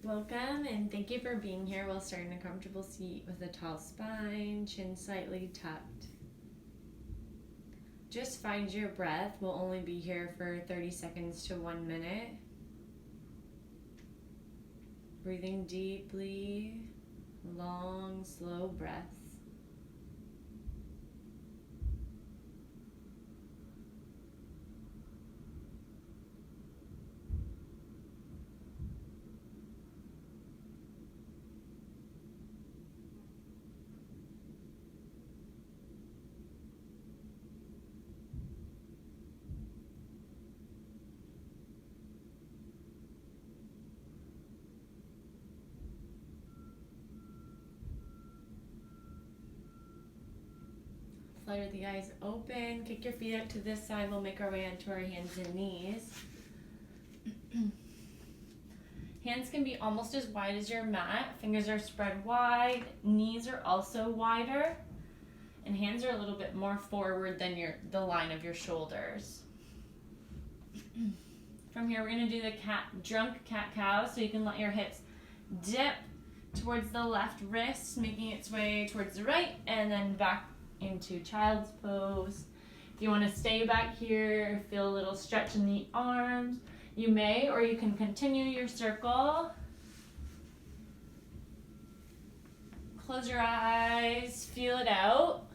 Welcome and thank you for being here. We'll start in a comfortable seat with a tall spine, chin slightly tucked. Just find your breath. We'll only be here for 30 seconds to 1 minute. Breathing deeply, long, slow breaths. Flutter the eyes open, kick your feet out to this side. We'll make our way onto our hands and knees. Hands can be almost as wide as your mat. Fingers are spread wide. Knees are also wider. And hands are a little bit more forward than the line of your shoulders. From here, we're going to do the drunk cat-cow, so you can let your hips dip towards the left wrist, making its way towards the right, and then back into child's pose. If you want to stay back here, feel a little stretch in the arms, you may, or you can continue your circle. Close your eyes, feel it out.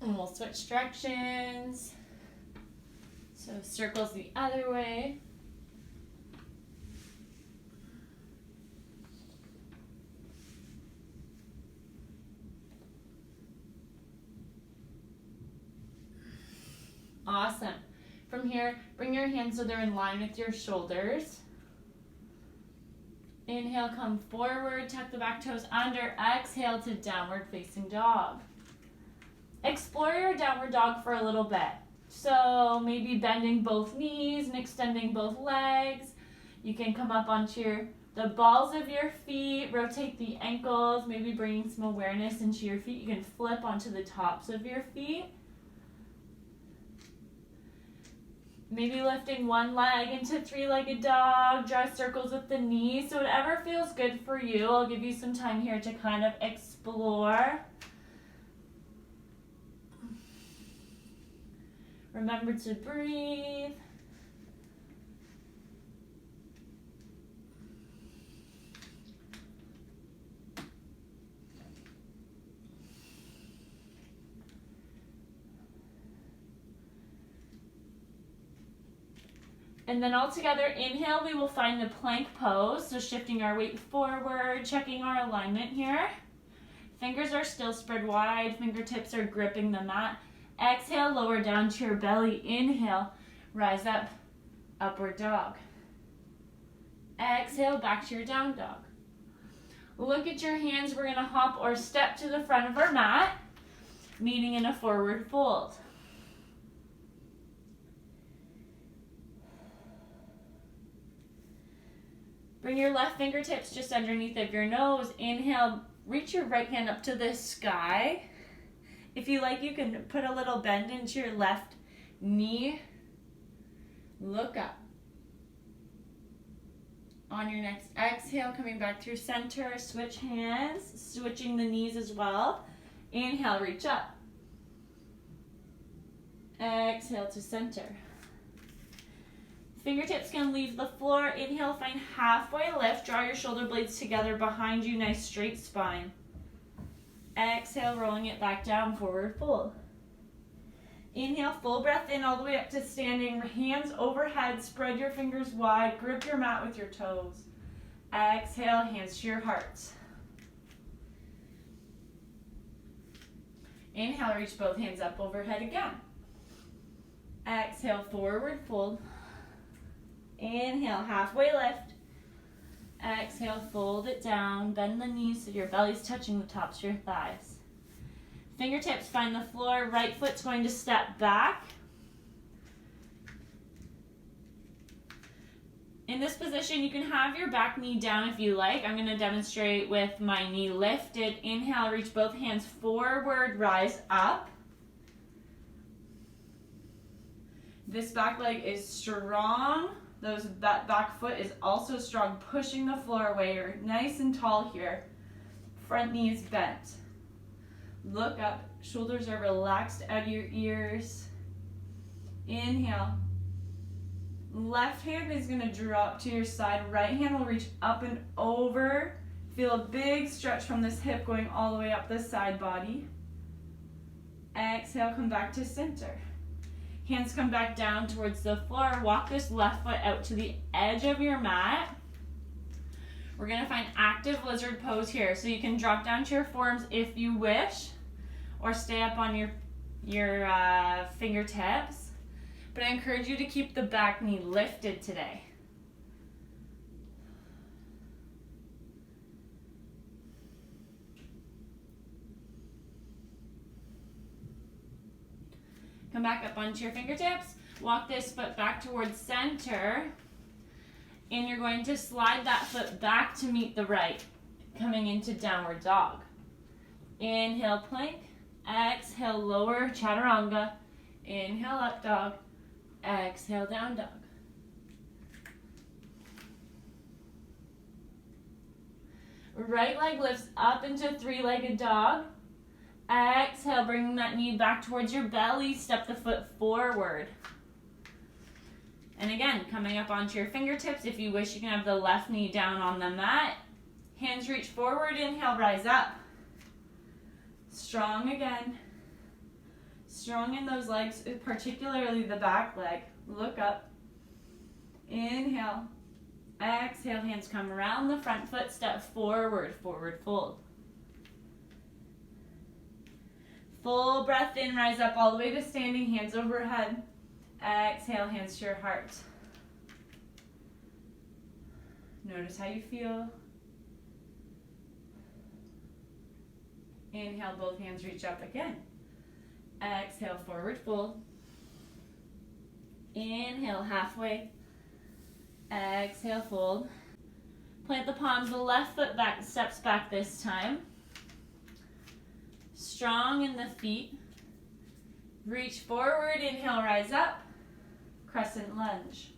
And we'll switch directions. So circles the other way. Awesome. From here, bring your hands so they're in line with your shoulders. Inhale, come forward, tuck the back toes under. Exhale to downward facing dog. Explore your downward dog for a little bit. So maybe bending both knees and extending both legs. You can come up onto the balls of your feet, rotate the ankles, maybe bringing some awareness into your feet. You can flip onto the tops of your feet. Maybe lifting one leg into three-legged dog, draw circles with the knees. So whatever feels good for you. I'll give you some time here to kind of explore. Remember to breathe. And then all together, inhale, we will find the plank pose. So shifting our weight forward, checking our alignment here. Fingers are still spread wide, fingertips are gripping the mat. Exhale, lower down to your belly. Inhale, rise up, upward dog. Exhale, back to your down dog. Look at your hands. We're going to hop or step to the front of our mat, meeting in a forward fold. Bring your left fingertips just underneath of your nose. Inhale, reach your right hand up to the sky. If you like, you can put a little bend into your left knee. Look up. On your next exhale, coming back through center, switch hands, switching the knees as well. Inhale, reach up. Exhale to center. Fingertips can leave the floor. Inhale, find halfway lift. Draw your shoulder blades together behind you. Nice straight spine. Exhale, rolling it back down, forward fold. Inhale, full breath in all the way up to standing. Hands overhead, spread your fingers wide. Grip your mat with your toes. Exhale, hands to your heart. Inhale, reach both hands up overhead again. Exhale, forward fold. Inhale, halfway lift. Exhale, fold it down. Bend the knees so your belly's touching the tops of your thighs. Fingertips find the floor. Right foot's going to step back. In this position, you can have your back knee down if you like. I'm going to demonstrate with my knee lifted. Inhale, reach both hands forward, rise up. This back leg is strong. That back foot is also strong, pushing the floor away. You're nice and tall here. Front knee is bent. Look up. Shoulders are relaxed out of your ears. Inhale. Left hand is going to drop to your side. Right hand will reach up and over. Feel a big stretch from this hip going all the way up the side body. Exhale, come back to center. Hands come back down towards the floor. Walk this left foot out to the edge of your mat. We're going to find active lizard pose here. So you can drop down to your forearms if you wish, or stay up on your fingertips. But I encourage you to keep the back knee lifted today. Come back up onto your fingertips. Walk this foot back towards center. And you're going to slide that foot back to meet the right, coming into downward dog. Inhale, plank. Exhale, lower chaturanga. Inhale, up dog. Exhale, down dog. Right leg lifts up into three-legged dog. Exhale, bringing that knee back towards your belly. Step the foot forward. And again, coming up onto your fingertips. If you wish, you can have the left knee down on the mat. Hands reach forward. Inhale, rise up. Strong again. Strong in those legs, particularly the back leg. Look up. Inhale. Exhale, hands come around the front foot. Step forward, forward fold. Full breath in, rise up all the way to standing, hands overhead. Exhale, hands to your heart. Notice how you feel. Inhale, both hands reach up again. Exhale, forward fold. Inhale, halfway. Exhale, fold. Plant the palms, the left foot back, steps back this time. Strong in the feet. Reach forward, inhale, rise up. Crescent lunge.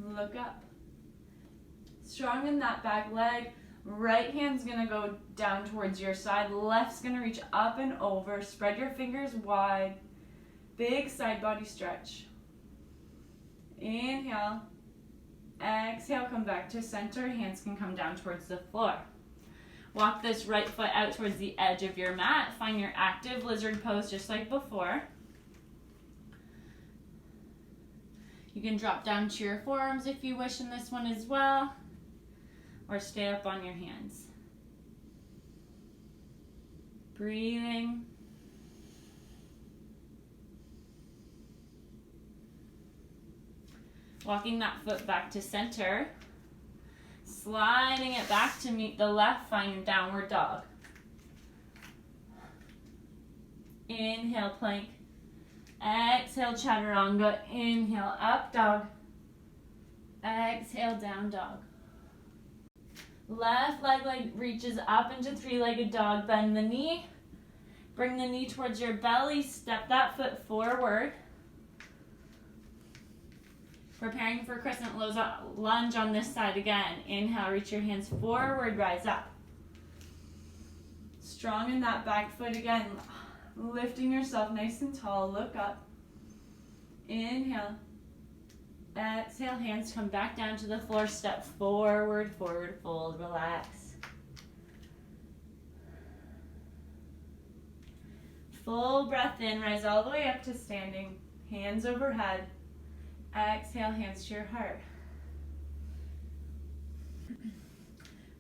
Look up. Strong in that back leg. Right hand's gonna go down towards your side. Left's gonna reach up and over. Spread your fingers wide. Big side body stretch. Inhale. Exhale, come back to center. Hands can come down towards the floor. Walk this right foot out towards the edge of your mat. Find your active lizard pose just like before. You can drop down to your forearms if you wish in this one as well, or stay up on your hands. Breathing. Walking that foot back to center. Sliding it back to meet the left, find your downward dog. Inhale, plank. Exhale, chaturanga. Inhale, up dog. Exhale, down dog. Left leg reaches up into three-legged dog. Bend the knee. Bring the knee towards your belly. Step that foot forward. Preparing for crescent lunge on this side again. Inhale, reach your hands forward, rise up. Strong in that back foot again. Lifting yourself nice and tall, look up. Inhale. Exhale, hands come back down to the floor. Step forward, forward fold, relax. Full breath in, rise all the way up to standing. Hands overhead. Exhale, hands to your heart.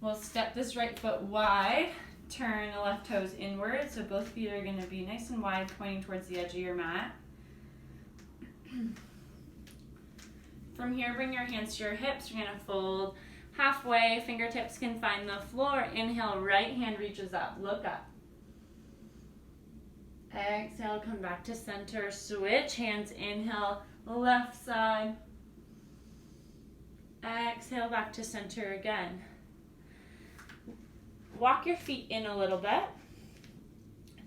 We'll step this right foot wide. Turn the left toes inward, so both feet are going to be nice and wide, pointing towards the edge of your mat. From here, bring your hands to your hips. You're going to fold halfway. Fingertips can find the floor. Inhale, right hand reaches up. Look up. Exhale, come back to center. Switch hands. Inhale, left side. Exhale, back to center again. Walk your feet in a little bit.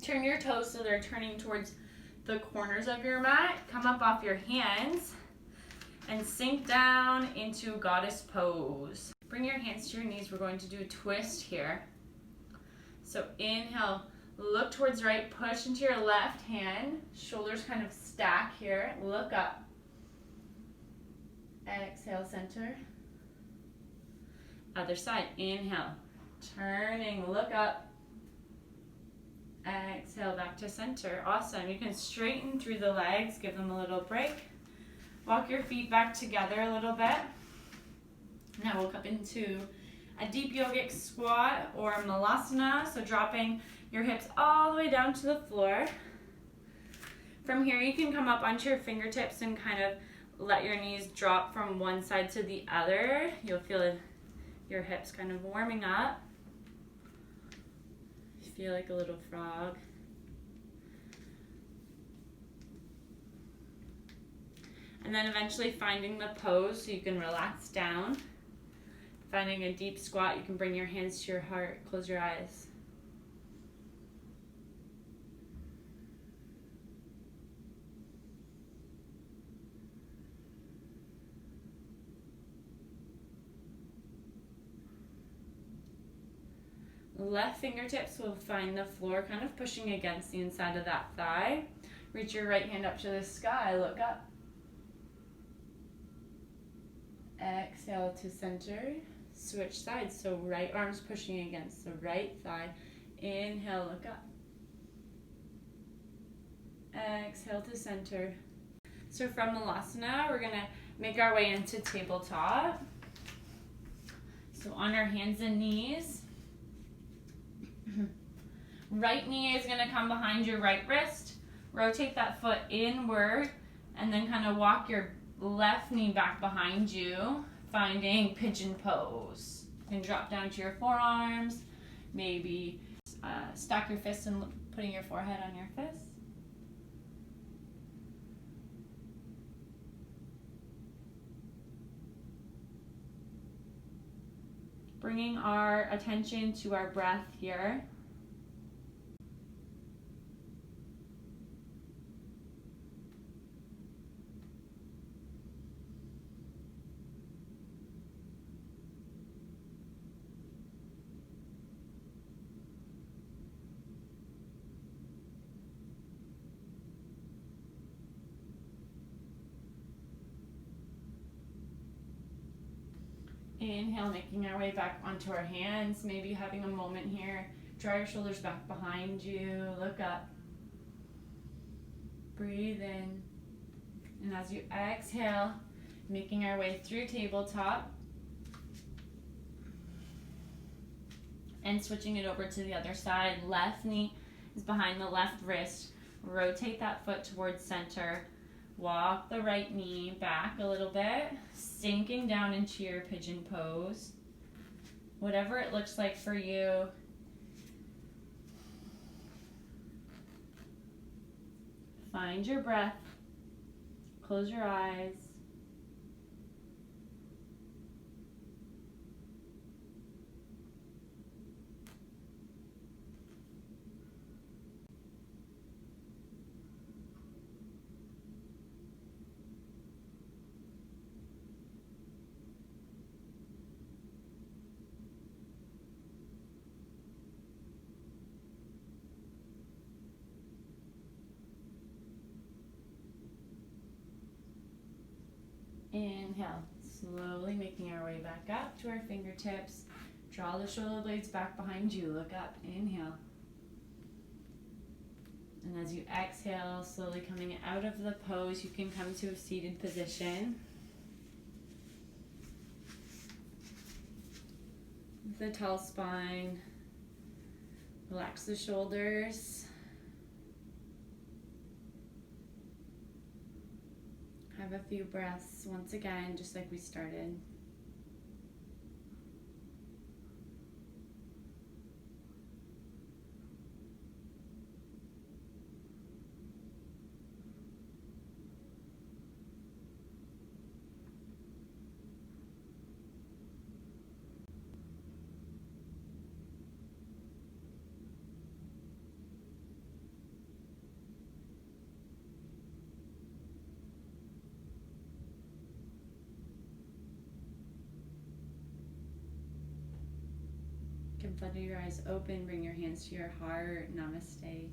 Turn your toes so they're turning towards the corners of your mat. Come up off your hands. And sink down into goddess pose. Bring your hands to your knees. We're going to do a twist here. So inhale, look towards right, push into your left hand. Shoulders kind of stack here. Look up. Exhale, center. Other side. Inhale, turning, look up. Exhale, back to center. Awesome. You can straighten through the legs, give them a little break. Walk your feet back together a little bit. Now we'll come into a deep yogic squat or malasana. So dropping your hips all the way down to the floor. From here you can come up onto your fingertips and kind of let your knees drop from one side to the other. You'll feel your hips kind of warming up. You feel like a little frog. And then eventually finding the pose so you can relax down. Finding a deep squat, you can bring your hands to your heart, close your eyes. Left fingertips will find the floor, kind of pushing against the inside of that thigh. Reach your right hand up to the sky, look up. Exhale to center. Switch sides, so right arm's pushing against the right thigh. Inhale, look up. Exhale to center. So from Malasana, we're gonna make our way into tabletop. So on our hands and knees. Right knee is gonna come behind your right wrist. Rotate that foot inward and then kind of walk your left knee back behind you, finding pigeon pose. You can drop down to your forearms, maybe stack your fists and putting your forehead on your fists. Bringing our attention to our breath here. Inhale, making our way back onto our hands, maybe having a moment here. Draw your shoulders back behind you, look up. Breathe in. And as you exhale, making our way through tabletop. And switching it over to the other side. Left knee is behind the left wrist. Rotate that foot towards center. Walk the right knee back a little bit, sinking down into your pigeon pose. Whatever it looks like for you. Find your breath. Close your eyes. Inhale, slowly making our way back up to our fingertips. Draw the shoulder blades back behind you. Look up. Inhale. And as you exhale, slowly coming out of the pose, you can come to a seated position. With a tall spine. Relax the shoulders. Have a few breaths once again, just like we started. can flutter your eyes open, bring your hands to your heart. Namaste.